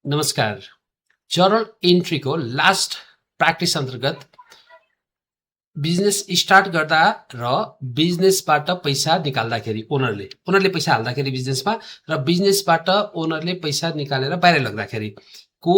नमस्कार। Journal एन्ट्रीको last practice अन्तर्गत business start गर्दा र बिजनेसबाट पैसा निकाल्दाखेरि ओनरले पैसा हाल्दाखेरि बिजनेसमा र बिजनेसबाट ओनरले पैसा निकालेर बाहिर लग्दाखेरिको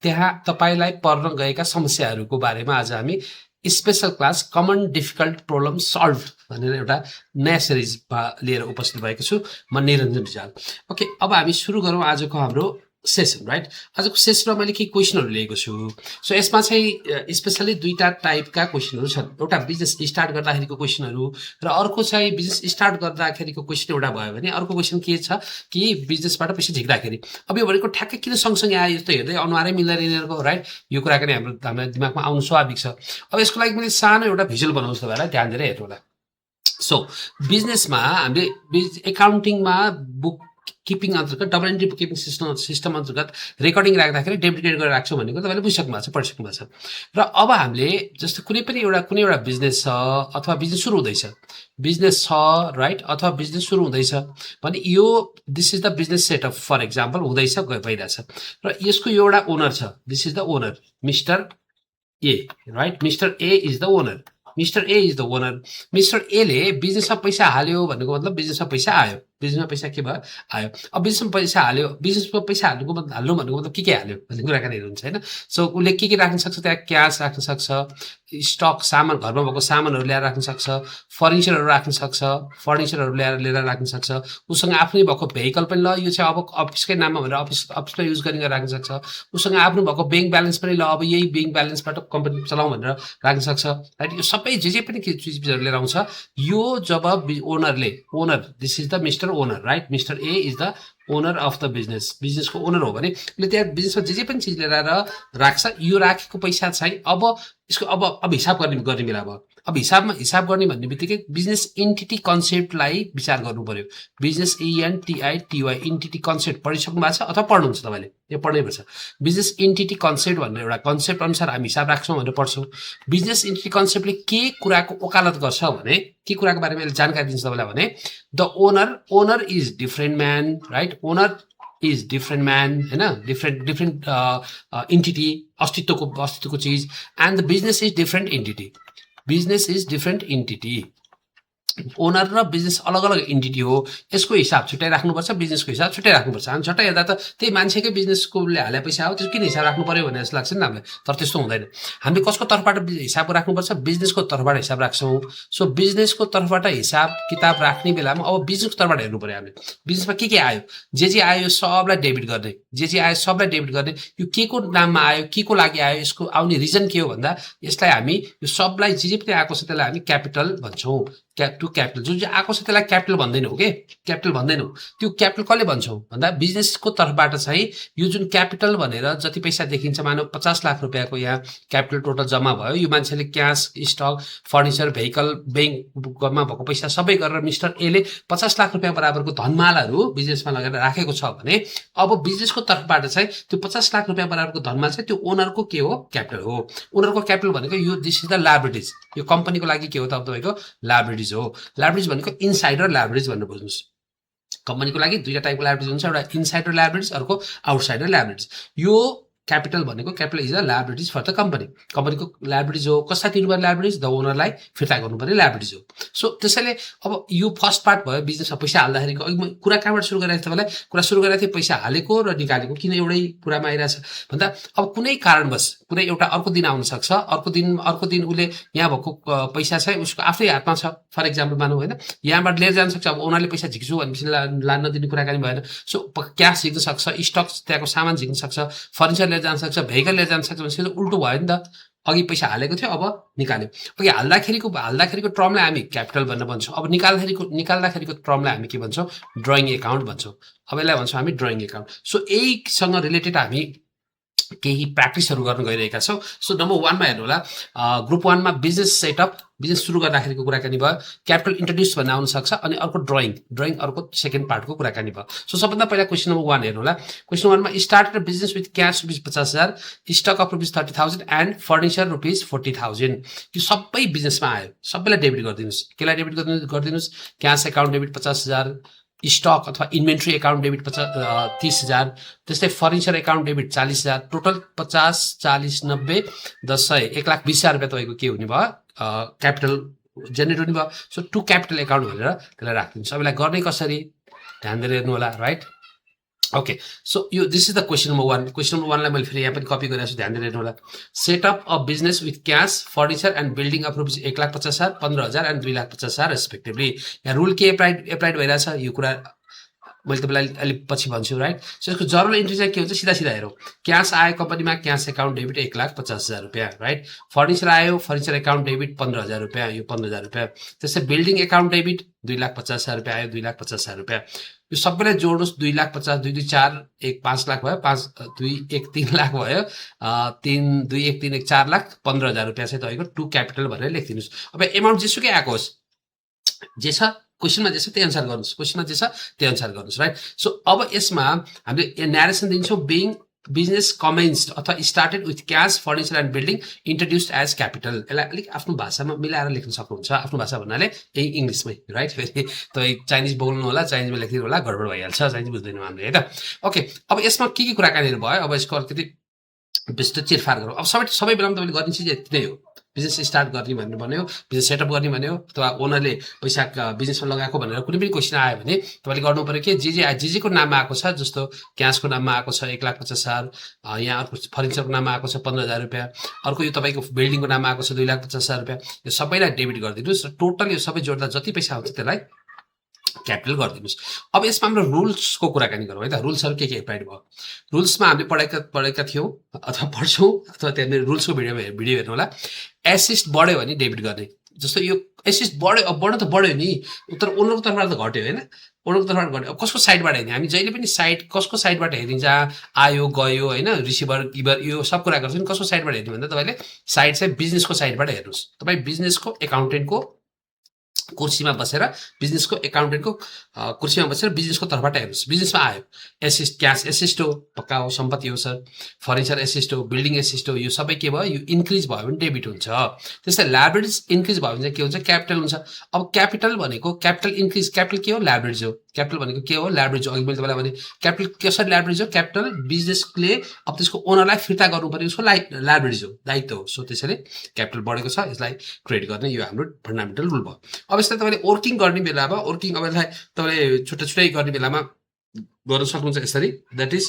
त्यहाँ तपाईँलाई पर्न गएका समस्याहरूको बारेमा आज हामी special class common difficult problem solve भनेर एउटा नयाँ सिरिजमा लिएर उपस्थित भएको छु। म निरञ्जन रिजाल। ओके, अब हामी सुरु गरौँ आजको हाम्रो सेसन। राइट, आजको सेसनमा मैले केही क्वेसनहरू लिएको छु। सो यसमा चाहिँ स्पेसली दुईटा टाइपका क्वेसनहरू छन्। एउटा बिजनेस स्टार्ट गर्दाखेरिको क्वेसनहरू र अर्को चाहिँ बिजनेस स्टार्ट गर्दाखेरिको क्वेसन एउटा भयो भने अर्को क्वेसन के छ कि बिजनेसबाट पैसा झिक्दाखेरि। अब यो भनेको ठ्याक्कै किन सँगसँगै आयो यस्तो हेर्दै अनुहारै मिल्दैन यिनीहरूको। राइट, यो कुराकानी हाम्रो दिमागमा आउनु स्वाभाविक छ। अब यसको लागि मैले सानो एउटा भिजुअल बनाउँछु तपाईँलाई, ध्यान दिएर हेर्नु होला। सो बिजनेसमा हामीले एकाउन्टिङमा बुक किपिङ अन्तर्गत double entry book keeping system अन्तर्गत रेकर्डिङ राख्दाखेरि डेबिट क्रेडिट गरेर राख्छौँ भनेको तपाईँले बुझिसक्नु भएको छ, पढिसक्नु भएको छ। र अब हामीले जस्तो कुनै एउटा बिजनेस छ अथवा बिजनेस सुरु हुँदैछ, राइट, अथवा बिजनेस सुरु हुँदैछ भने यो this is the business setup for example हुँदैछ भइरहेछ र यसको एउटा ओनर छ। This is the owner mister A. Right, mister A is the owner. Mister एले बिजनेसमा पैसा हाल्यो भनेको मतलब बिजनेसमा पैसा आयो। बिजनेसमा पैसा के भयो? आयो। अब बिजनेसमा पैसा हाल्यो, बिजनेसमा पैसा हाल्नु भनेको मतलब के हाल्यो भन्ने कुराकानीहरू हुन्छ होइन। सो उसले के राख्न सक्छ? त्यहाँ क्यास राख्न सक्छ, स्टक सामान, घरमा भएको सामानहरू ल्याएर राख्न सक्छ, फर्निचरहरू राख्न सक्छ, फर्निचरहरू लिएर राख्न सक्छ। उसँग आफ्नै भएको भेहिकल पनि, ल यो चाहिँ अब अफिसकै नाममा भनेर अफिसमा युज गरेर राख्न सक्छ। उसँग आफ्नो भएको ब्याङ्क ब्यालेन्स पनि, ल अब यही ब्याङ्क ब्यालेन्सबाट कम्पनी चलाउँ भनेर राख्न सक्छ। राइट, यो सबै जे पनि चिजहरू लिएर आउँछ। यो जब owner this is the mister owner. Right, mister A is the owner of the बिजनेसको ओनर हो भने उसले त्यहाँ बिजनेसमा जे पनि चिज लिएर राख्छ। यो राखेको पैसा चाहिँ अब यसको अब हिसाब गर्ने बेला भयो। अब हिसाब गर्ने भन्ने बित्तिकै बिजनेस इन्टिटी कन्सेप्टलाई विचार गर्नु पर्यो। बिजनेस ENTITY इन्टिटी कन्सेप्ट पढिसक्नु भएको छ अथवा पढ्नुहुन्छ तपाईँले? यो पढ्नैपर्छ। बिजनेस इन्टिटी कन्सेप्ट भन्ने एउटा कन्सेप्ट अनुसार हामी हिसाब राख्छौँ भनेर पढ्छौँ। बिजनेस इन्टिटी कन्सेप्टले के कुराको वकालत गर्छ भने, के कुराको बारेमा जानकारी दिन्छ तपाईँलाई भने, the owner is different man. Right, owner is different man होइन, डिफ्रेन्ट इन्टिटी, अस्तित्वको चिज। And the business is different entity. Owner र बिजनेस अलग अलग इन्टिटी हो। यसको हिसाब छुट्टै राख्नुपर्छ, बिजनेसको हिसाब छुट्टै राख्नुपर्छ। हामी छुट्टै हेर्दा त त्यही मान्छेकै बिजनेसकोले हाले पैसा हो, त्यो किन हिसाब राख्नु पर्यो भन्ने जस्तो लाग्छ नि हामीलाई। तर त्यस्तो हुँदैन। हामीले कसको तर्फबाट हिसाब राख्नुपर्छ? बिजनेसको तर्फबाट हिसाब राख्छौँ। सो बिजनेसको तर्फबाट हिसाब किताब राख्ने बेलामा अब बिजनेसको तर्फबाट हेर्नु पर्यो हामीले। बिजनेसमा के आयो, जे आयो सबलाई डेबिट गर्ने, यो के को नाममा आयो, के को लागि आयो, यसको आउने रिजन के हो भन्दा यसलाई हामी यो सबलाई जे पनि आएको छ त्यसलाई हामी क्यापिटल भन्छौँ। क्यापिटल जुन चाहिँ आएको छ त्यसलाई क्यापिटल भन्दैनौँ के, त्यो क्यापिटल कसले भन्छौँ भन्दा बिजनेसको तर्फबाट चाहिँ यो जुन क्यापिटल भनेर जति पैसा देखिन्छ, मानव 50 लाख रुपियाँको यहाँ क्यापिटल टोटल जम्मा भयो। यो मान्छेले क्यास, स्टक, फर्निचर, भेहिकल, ब्याङ्कमा भएको पैसा सबै गरेर मिस्टर एले 50 लाख रुपियाँ बराबरको धनमालहरू बिजनेसमा लगेर राखेको छ भने अब बिजनेसको तर्फबाट चाहिँ त्यो 50 लाख रुपियाँ बराबरको धनमाल चाहिँ त्यो ओनरको के हो? क्यापिटल हो। ओनरको क्यापिटल भनेको यो दिस इज द लायबिलिटिज। यो कम्पनीको लागि के हो त तपाईँको? लायबिलिटिज हो। लायबिलिटिज भनेको इनसाइडर लायबिलिटिज भनेर बुझ्नुहोस्। कम्पनीको लागि दुईटा टाइपको लायबिलिटिज हुन्छ, एउटा इनसाइडर लायबिलिटिज, अर्को आउटसाइडर लायबिलिटिज। यो capital is the liabilities for the कम्पनीको लायबिलिटिज हो। कसलाई तिर्नुपर्ने लायबिलिटिज? द ओनरलाई फिर्ता गर्नुपर्ने लायबिलिटिज हो। सो त्यसैले अब यो फर्स्ट पार्ट भयो बिजनेसमा पैसा हाल्दाखेरिको। अघि म कुरा कहाँबाट सुरु गरेको थिएँ तपाईँलाई? कुरा सुरु गरेको थिएँ पैसा हालेको र निकालेको किन एउटै कुरामा आइरहेछ भन्दा अब कुनै कारणवश कुनै एउटा अर्को दिन आउन सक्छ। अर्को दिन उसले यहाँ भएको पैसा चाहिँ उसको आफै हातमा छ फर इक्जाम्पल मानौँ होइन, यहाँबाट लिएर जान सक्छ। अब ओनरले पैसा झिक्छु भनेपछि लान नदिने कुराकानी भएन। सो क्यास झिक्न सक्छ, स्टक त्यहाँको सामान झिक्न सक्छ, फर्निचर लिएर जान सक्छ, भेहिकल लिएर जान सक्छ भनेपछि उल्टो भयो नि त। अघि पैसा हालेको थियो, अब निकाल्यो। अघि हाल्दाखेरिको टर्मलाई हामी क्यापिटल भनेर भन्छौँ। अब निकाल्दाखेरिको टर्मलाई हामी के भन्छौँ? ड्रइङ एकाउन्ट भन्छौँ। अब यसलाई भन्छौँ हामी ड्रइङ एकाउन्ट। सो यहीसँग रिलेटेड हामी केही प्र्याक्टिसहरू गर्न गइरहेका छौँ। सो नम्बर 1मा हेर्नु होला, ग्रुप 1मा बिजनेस सेटअप, बिजनेस सुरु गर्दाखेरिको कुराकानी भयो। क्यापिटल इन्ट्रोड्युस भन्ने आउन सक्छ अनि अर्को ड्रइङ अर्को सेकेन्ड पार्टको कुराकानी भयो। सो सबभन्दा पहिला क्वेसन नम्बर 1 हेर्नु होला। क्वेसन 1मा started business with cash ₹50,000, stock of ₹30,000 and furniture ₹40,000। यो सबै बिजनेसमा आयो, सबैलाई डेबिट गरिदिनुहोस्। केलाई डेबिट गरिदिनुहोस्? क्यास एकाउन्ट डेबिट 50,000, स्टक अथवा इन्भेन्ट्री एकाउन्ट डेबिट 30,000, त्यस्तै फर्निचर एकाउन्ट डेबिट 40,000, टोटल 50, 40, 90, 10, 100, 1,20,000 रुपियाँ तपाईँको के हुने भयो क्यापिटल जेनेरेट हुने भयो। सो टु क्यापिटल एकाउन्ट भनेर त्यसलाई राखिदिनु। सबैलाई गर्ने कसरी ध्यान दिएर हेर्नु होला, राइट? ओके, सो यो this is the question number 1। Question number 1 लाई मैले फेरि यहाँ पनि कपी गरेको छु, ध्यान दिएर हेर्नु होला। Setup a business with cash, furniture and building of rupees 1,50,000, 15,000 and 2,50,000 respectively. यहाँ रुल के एप्लाइड भइरहेछ यो कुरा मैले तपाईँलाई अलिक पछि भन्छु, राइट? सो यसको जर्नल इन्ट्री चाहिँ के हुन्छ, सिधा सिधा हेरौँ। क्यास आयो कम्पनीमा, क्यास एकाउन्ट डेबिट 1,50,000 रुपियाँ, राइट? फर्निचर आयो, फर्निचर एकाउन्ट डेबिट 15,000 रुपियाँ, यो 15,000 रुपियाँ। त्यस्तै बिल्डिङ एकाउन्ट डेबिट 2,50,000 रुपियाँ आयो, 2,50,000 रुपियाँ। यो सबैलाई जोड्नुहोस्, 2,50,000, 2 2 4 1 5 लाख भयो, 5 2 1 3 लाख भयो, 3 2 1 3 1 4 लाख, 15,000 रुपियाँ चाहिँ तपाईँको टु क्यापिटल भनेर लेखिदिनुहोस्। अब एमाउन्ट जेसुकै आएको होस्, जे छ क्वेसनमा जे छ त्यही अनुसार गर्नुहोस्, क्वेसनमा जे छ त्यही अनुसार गर्नुहोस्, राइट? सो अब यसमा हामीले न्यारेसन दिन्छौँ, बिङ बिजनेस कमेन्स्ड अथवा started with cash, furniture and building introduced as capital. यसलाई अलिक आफ्नो भाषामा मिलाएर लेख्न सक्नुहुन्छ। आफ्नो भाषा भन्नाले यही इङ्ग्लिसमै, राइट? फेरि तपाईँ चाइनिज बोल्नु होला, चाइनिजमा लेखिदिनु होला, गडबड भइहाल्छ, चाइनिज बुझ्दैनौँ हामीले, है त? ओके, अब यसमा के कुराकानीहरू भयो, अब यसको अलिकति विस्तृत चिरफार गरौँ। अब सबै बेलामा तपाईँले गर्ने चिज यति नै हो। बिजनेस स्टार्ट गर्ने भनेर भन्यो, बिजनेस सेटअप गर्ने भन्यो, अथवा ओनरले पैसा बिजनेसमा लगाएको भनेर कुनै पनि क्वेसन आयो भने तपाईँले गर्नु पऱ्यो कि जे को नाममा आएको छ, जस्तो क्यासको नाममा आएको छ 1,50,000, यहाँ अर्को फर्निचरको नाममा आएको छ 15,000 रुपियाँ, अर्को यो तपाईँको बिल्डिङको नाममा आएको छ 2,50,000 रुपियाँ, यो सबैलाई डेबिट गरिदिनुहोस् र टोटल यो सबै जोड्दा जति पैसा आउँछ त्यसलाई क्यापिटल गरिदिनुहोस्। अब यसमा हाम्रो रुल्सको कुराकानी गरौँ, है त? रुल्सहरू के एप्लाइड भयो? रुल्समा हामीले पढेका थियौँ अथवा पढ्छौँ, अथवा त्यहाँनिर रुल्सको भिडियो हेर्नु होला। एसिस्ट बढ्यो भने डेबिट गर्ने, जस्तो यो एसिस्ट बढ्यो, अब बढ्नु त बढ्यो नि, तर ओनरको तर्फबाट त घट्यो, होइन? ओनरको तर्फबाट घट्यो। अब कसको साइडबाट हेर्ने? हामी जहिले पनि कसको साइडबाट हेर्ने, जहाँ आयो गयो, होइन, रिसिभर गिभर यो सब कुरा गर्छौँ नि, कसको साइडबाट हेर्ने भन्दा तपाईँले साइड चाहिँ बिजनेसको साइडबाट हेर्नुहोस्। तपाईँ बिजनेसको एकाउन्टेन्टको कुर्सीमा बसेर, बिजनेसको एकाउन्टेन्टको कुर्सीमा बसेर बिजनेसको तर्फबाट हेर्नुहोस्। बिजनेसमा आयो एसिस्ट, क्यास एसिस्ट हो, पक्का हो, सम्पत्ति हो सर, फर्निचर एसिस्ट हो, बिल्डिङ एसिस्ट हो, यो सबै के भयो, यो इन्क्रिज भयो भने डेबिट हुन्छ। त्यस्तै लायबिलिटिज इन्क्रिज भयो भने चाहिँ के हुन्छ, क्यापिटल हुन्छ। अब क्यापिटल भनेको क्यापिटल इन्क्रिज, क्यापिटल के हो, लायबिलिटिज हो। क्यापिटल भनेको के हो, लायबिलिटिज हो। अघि मैले तपाईँलाई भने क्यापिटल कसरी लायबिलिटिज हो, क्यापिटल बिजनेसले अब त्यसको ओनरलाई फिर्ता गर्नु पर्यो, उसको लायबिलिटिज हो, दायित्व हो। सो त्यसैले क्यापिटल बढेको छ, यसलाई क्रेडिट गर्ने, यो हाम्रो फन्डामेन्टल रुल भयो। अब यसलाई तपाईँले वर्किङ गर्ने बेलामा, वर्किङ अब यसलाई तपाईँले छुट्टै गर्ने बेलामा गर्न सक्नुहुन्छ यसरी। द्याट इज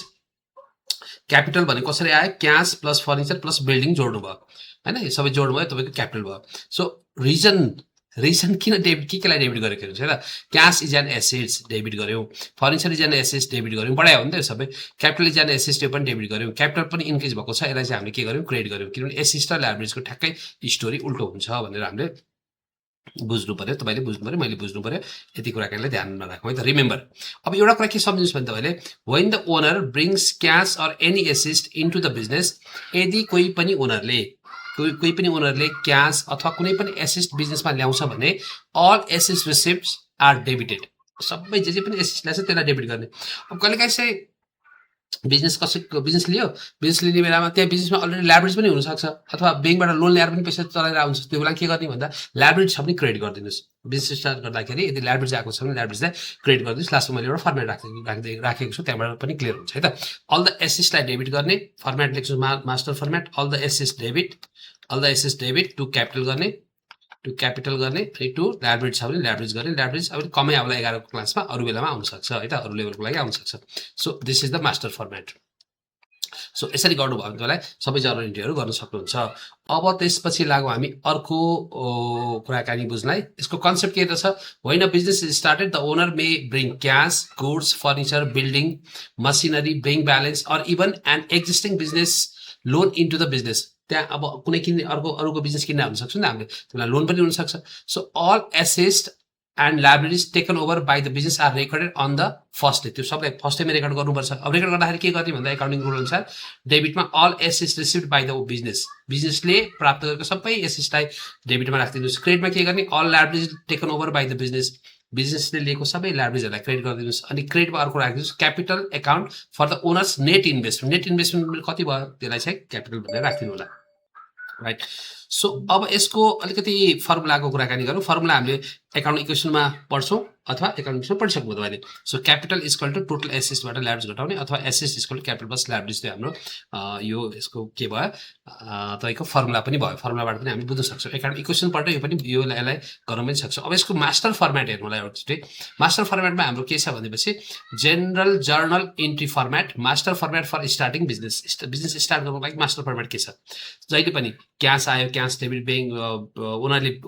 क्यापिटल भनेको कसरी आयो, cash plus furniture plus building जोड्नु भयो, होइन? यो सबै जोड्नु भयो, तपाईँको क्यापिटल भयो। सो रिजन किन डेबिट, केलाई डेबिट गरेको हुन्छ, है त? Cash is an assets, debit गऱ्यौँ। Furniture is an assets, debit गऱ्यौँ। बढायो हो नि त सबै। क्यापिटल इज एन एसेट्स, यो पनि डेबिट गऱ्यौँ। क्यापिटल पनि इन्क्रिज भएको छ, यसलाई चाहिँ हामीले के गऱ्यौँ, क्रेडिट गऱ्यौँ। किनभने एसेट्स र लायबिलिटिजको ठ्याक्कै स्टोरी उल्टो हुन्छ भनेर हामीले बुझ्नु पर्यो, तपाईँले बुझ्नु पर्यो, मैले बुझ्नु पर्यो। यति कुराकानीलाई ध्यानमा राखौँ, है त? रिमेम्बर, अब एउटा कुरा के सम्झिनुहोस् भने तपाईँले, when the owner brings cash or any asset into the business, यदि कोही पनि ओनरले क्यास अथवा कुनै पनि एसेस्ट बिजनेसमा ल्याउँछ भने all assets receipts are debited. सबै जे पनि एसेस्ट ल्याउँछ त्यसलाई डेबिट गर्ने। अब कहिलेकाहीँ चाहिँ बिजनेस लियो, बिजनेस लिने बेलामा त्यहाँ बिजनेसमा अलरेडी लायबिलिटिज पनि हुनसक्छ, अथवा ब्याङ्कबाट लोन ल्याएर पनि पैसा चलाएर आउँछ। त्यो बेला के गर्ने भन्दा लायबिलिटिज पनि क्रेडिट गरिदिनुहोस्। बिजनेस स्टार्ट गर्दाखेरि यदि लायबिलिटिज आएको छ भने लायबिलिटिजलाई क्रेडिट गरिदिनुहोस्। लास्टमा मैले एउटा फर्मेट राखेको छु, त्यहाँबाट पनि क्लियर हुन्छ, है त? अल द एसेट्सलाई डेबिट गर्ने, फर्मेट लेख्छु, master format. All the assets debit to capital गर्ने, अनि टु लायबिलिटिज छ भने लायबिलिटिज गर्ने। लायबिलिटिज अब कमै आउला 11को क्लासमा, अरू बेलामा आउन सक्छ, है त? अरू लेभलको लागि आउन सक्छ। So this is the master format. So यसरी गर्नुभयो भने तपाईँलाई सबै जर्नल इन्ट्रीहरू गर्न सक्नुहुन्छ। अब त्यसपछि लागौँ हामी अर्को कुराकानी बुझ्नलाई। यसको कन्सेप्ट के रहेछ, when a business is started the owner may bring cash, goods, furniture, building, machinery, bank balance or even an existing business loan into the business. त्यहाँ अब कुनै अरूको बिजनेस किन्न हुन सक्छ नि हामीले, त्यसलाई लोन पनि हुनसक्छ। So all assets and liabilities taken over by the business are recorded on the first day. त्यो सबलाई फर्स्ट डेमै रेकर्ड गर्नुपर्छ। अब रेकर्ड गर्दाखेरि के गर्ने भन्दा एकाउन्टिङ रुल अनुसार डेबिटमा all assets received by the बिजनेसले प्राप्त गरेको सबै एसेट्सलाई डेबिटमा राखिदिनुहोस्। क्रेडिटमा के गर्ने, all liabilities taken over by the बिजनेसले लिएको सबै लायबिलिटिजहरूलाई क्रेडिट गरिदिनुहोस्। अनि क्रेडिटमा अर्को राखिदिनुहोस्, capital account for the owners net investment कति भयो त्यसलाई चाहिँ क्यापिटल भनेर राखिदिनु होला, राइट? सो अब यसको अलिकति फर्मुलाको कुराकानी गरौँ। फर्मुला हामीले एकाउन्ट इक्वेसनमा पढ्छौँ, अथवा एकाउन्टिङमा पढिसक्नुभयो तपाईँले so capital equal to total एसेट्सबाट ल्याबरेज घटाउने अथवा assets equal to capital plus liabilities त्यो हाम्रो यो यसको के भयो तपाईँको फर्मुला पनि भयो फर्मुलाबाट पनि हामी बुझ्न सक्छौँ एकाउन्ट इक्वेसनबाट यो पनि यसलाई गर्न पनि सक्छौँ अब यसको मास्टर फर्मेट हेर्नु होला एउटै मास्टर फर्मेटमा हाम्रो के छ भनेपछि general journal entry format master format for starting business start गर्नुको लागि मास्टर फर्मेट के छ जहिले पनि क्यास आयो क्यास डेबिट ब्याङ्क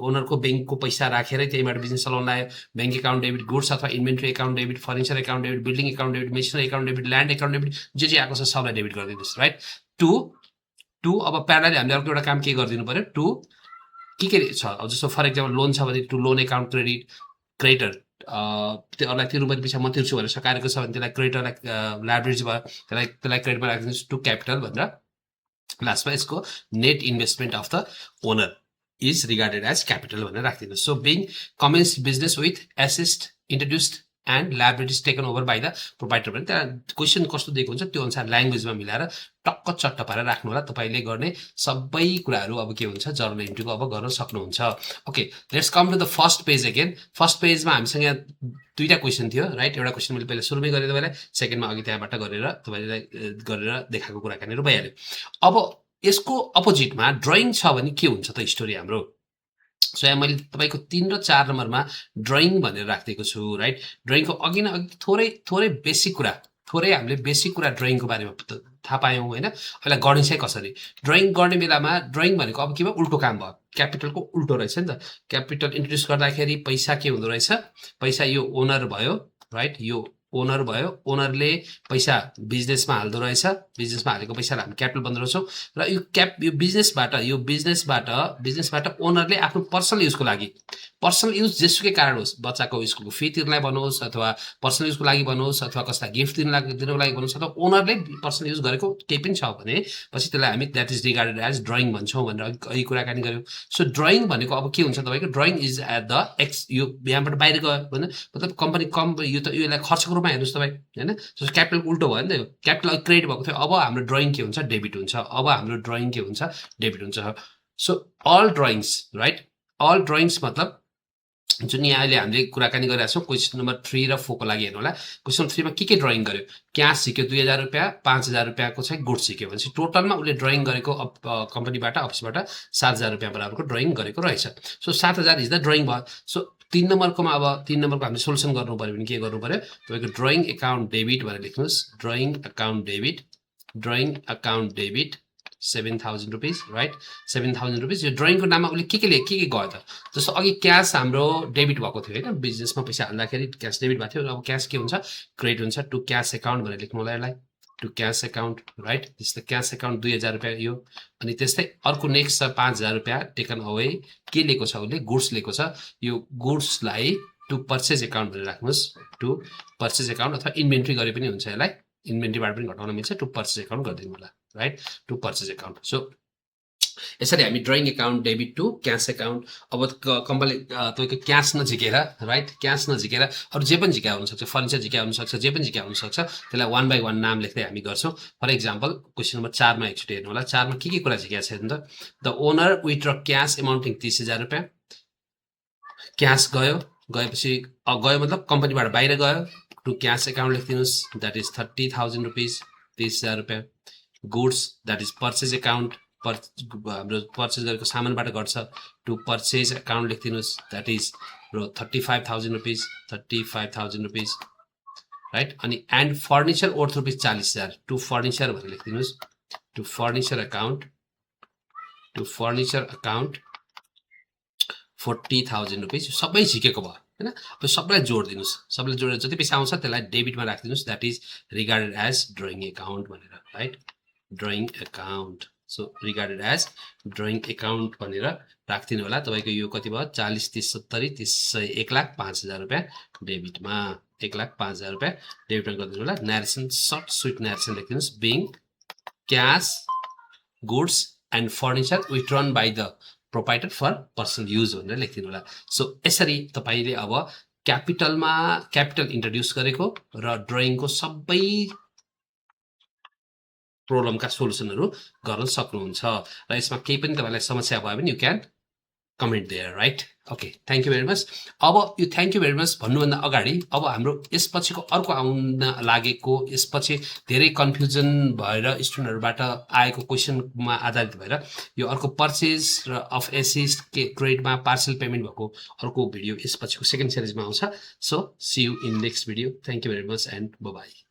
ओनरको ब्याङ्कको पैसा राखेरै त्यहीबाट बिजनेस चलाउन आयो ब्याङ्क एकाउन्ट डेबिट गुड्स अथवा inventory account debit furniture account debit building account debit machinery account debit land account debit जे आएको छ सबलाई डेबिट गरिदिनुहोस् राइट टु अब प्यारलली हामीले अर्को एउटा काम के गरिदिनु पर्यो टु के छ अब जस्तो फर इक्जाम्पल लोन छ भने टु लोन एकाउन्ट क्रेडिटर त्यो अरूलाई तिर्नुपर्ने पैसा म तिर्छु भनेर सकाएको छ भने त्यसलाई क्रेडिटरलाई ल्याबरेज भयो त्यसलाई क्रेडिटमा राखिदिनुहोस् टु क्यापिटल भनेर लास्टमा यसको net investment of the owner is regarded as capital भनेर राखिदिनुहोस् so being commence business with asset introduced and liabilities taken over by the provider भने त्यहाँ क्वेसन कस्तो दिएको हुन्छ त्यो अनुसार ल्याङ्ग्वेजमा मिलाएर टक्क चट्ट पारेर राख्नु होला तपाईँले गर्ने सबै कुराहरू अब के हुन्छ जर्नल इन्ट्रीको अब गर्न सक्नुहुन्छ okay let's come to the first page again first पेजमा हामीसँग यहाँ दुईवटा क्वेसन थियो राइट एउटा क्वेसन मैले पहिला सुरुमै गरेँ तपाईँलाई सेकेन्डमा अघि त्यहाँबाट गरेर तपाईँलाई गरेर देखाएको कुराकानीहरू भइहाल्यो अब यसको अपोजिटमा ड्रइङ छ भने के हुन्छ त स्टोरी हाम्रो सो यहाँ मैले तपाईँको 3 र 4 नम्बरमा ड्रइङ भनेर राखिदिएको छु राइट ड्रइङको अघि न अघि थोरै बेसिक कुरा थोरै हामीले बेसिक कुरा ड्रइङको बारेमा थाहा पायौँ होइन अहिले गर्ने चाहिँ कसरी ड्रइङ गर्ने बेलामा ड्रइङ भनेको अब के भयो उल्टो काम भयो क्यापिटलको उल्टो रहेछ नि त क्यापिटल इन्ट्रोड्युस गर्दाखेरि पैसा के हुँदो रहेछ पैसा यो ओनर भयो राइट यो ओनर भयो ओनरले पैसा बिजनेसमा हाल्दो रहेछ बिजनेसमा हालेको पैसालाई हामी क्यापिटल बन्द रहेछौँ र यो बिजनेसबाट ओनरले आफ्नो पर्सनल युजको लागि पर्सनल युज जेसुकै कारण होस् बच्चाको स्कुलको फी तिर्नलाई भन्नुहोस् अथवा पर्सनल युजको लागि भन्नुहोस् अथवा कसलाई गिफ्ट दिनको लागि भन्नुहोस् अथवा ओनरले पर्सनल युज गरेको केही पनि छ भने पछि त्यसलाई हामी that is regarded as drawing भन्छौँ भनेर अघि कुराकानी गऱ्यौँ सो ड्रइङ भनेको अब के हुन्छ तपाईँको ड्रइङ इज एट द यो यहाँबाट बाहिर गयो होइन मतलब कम्पनी यो त यसलाई खर्चको रूपमा हेर्नुहोस् तपाईँ होइन जस्तो क्यापिटलको उल्टो भयो नि त यो क्यापिटल क्रेडिट भएको थियो अब हाम्रो ड्रइङ के हुन्छ डेबिट हुन्छ अब हाम्रो ड्रइङ के हुन्छ डेबिट हुन्छ so all drawings right all drawings मतलब जुन यहाँ अहिले हामीले कुराकानी गरिरहेको छौँ क्वेसन नम्बर 3 र 4 को लागि हेर्नु होला क्वेसन 3 मा के ड्रइङ गर्यो क्यास सिक्यो 2000 रुपियाँ 5000 रुपियाँको चाहिँ गुड सिक्यो भनेपछि टोटलमा उसले ड्रइङ गरेको कम्पनीबाट अफिसबाट 7000 रुपियाँ बराबरको ड्रइङ गरेको रहेछ सो 7000 इज द ड्रइङ भयो सो 3 नम्बरकोमा अब 3 नम्बरको हामीले सोल्युसन गर्नु पर्यो भने के गर्नु पर्यो तपाईँको ड्रइङ एकाउन्ट डेबिट भनेर लेख्नुहोस् drawing account debit 7,000 rupees right 7,000 rupees यो ड्रइङको नाममा उसले के गयो त जस्तो अघि क्यास हाम्रो डेबिट भएको थियो होइन बिजनेसमा पैसा हाल्दाखेरि क्यास डेबिट भएको थियो अब क्यास के हुन्छ क्रेडिट हुन्छ टु क्यास एकाउन्ट भनेर लेख्नु होला यसलाई टु क्यास एकाउन्ट राइट त्यस्तै क्यास एकाउन्ट 2000 रुपियाँ यो अनि त्यस्तै अर्को नेक्स्ट छ 5000 रुपियाँ टेकन अवे के लिएको छ उसले गुड्स लिएको छ यो गुड्सलाई टु पर्चेज एकाउन्ट भनेर राख्नुहोस् टु पर्चेज एकाउन्ट अथवा इन्भेन्ट्री गरे पनि हुन्छ यसलाई इन्भेन्ट्रीबाट पनि घटाउन मिल्छ टु पर्चेज एकाउन्ट गरिदिनु होला right to purchase account so यसरी हामी drawing account debit to cash account अब कम्पनी तपाईँको क्यास नझिकेर राइट क्यास नझिकेर अरू जे पनि झिका हुनसक्छ फर्निचर झिका हुनसक्छ जे पनि झिका हुनसक्छ त्यसलाई 1 बाई 1 नाम लेख्दै हामी गर्छौँ फर इक्जाम्पल क्वेसन नम्बर 4 मा एकचोटि हेर्नु होला 4 मा के कुरा झिका छ नि त the owner withdraw cash amounting 30,000 रुपियाँ क्यास गएपछि गयो मतलब कम्पनीबाट बाहिर गयो टु क्यास एकाउन्ट लेखिदिनुहोस् द्याट इज 30,000 रुपिस 30,000 रुपियाँ goods that is purchase account हाम्रो पर्चेज गरेको सामानबाट घट्छ टु पर्चेज एकाउन्ट लेखिदिनुहोस् that is 35,000 rupees 35,000 rupees right अनि and furniture worth rupees 40,000 to furniture भनेर लेखिदिनुहोस् टु फर्निचर एकाउन्ट 40,000 रुपिस सबै झिकेको भयो हैन अब सबैलाई जोडिदिनुहोस् सबैलाई जोडेर जति पैसा आउँछ त्यसलाई डेबिटमा राखिदिनुहोस् that is regarded as drawing account भनेर right drawing account so regarded as drawing account भनेर राखिदिनु होला तपाईँको यो कति भयो 40 30 70 30 1,05,000 रुपियाँ डेबिटमा 1,05,000 रुपियाँ डेबिटमा गरिदिनु होला न्यारेसन सर्ट स्विट न्यारेसन लेखिदिनुहोस् being cash goods and furniture withdrawn by the proprietor for personal use भनेर लेखिदिनु होला सो यसरी तपाईँले अब क्यापिटल इन्ट्रोड्युस गरेको र ड्रइङको सबै प्रब्लमका सोल्युसनहरू गर्न सक्नुहुन्छ र यसमा केही पनि तपाईँलाई समस्या भयो भने you can comment there, right? Okay, thank you very much. अब यो thank you very much भन्नुभन्दा अगाडि अब हाम्रो यसपछिको अर्को आउन लागेको यसपछि धेरै कन्फ्युजन भएर स्टुडेन्टहरुबाट आएको क्वेशनमा आधारित भएर यो अर्को पर्चेज र अफ एसिस्ट के ग्रेडमा पार्सल पेमेन्ट भएको अर्को भिडियो यसपछिको सेकेन्ड सिरिजमा आउँछ. So see you in next video. Thank you very much and bye bye.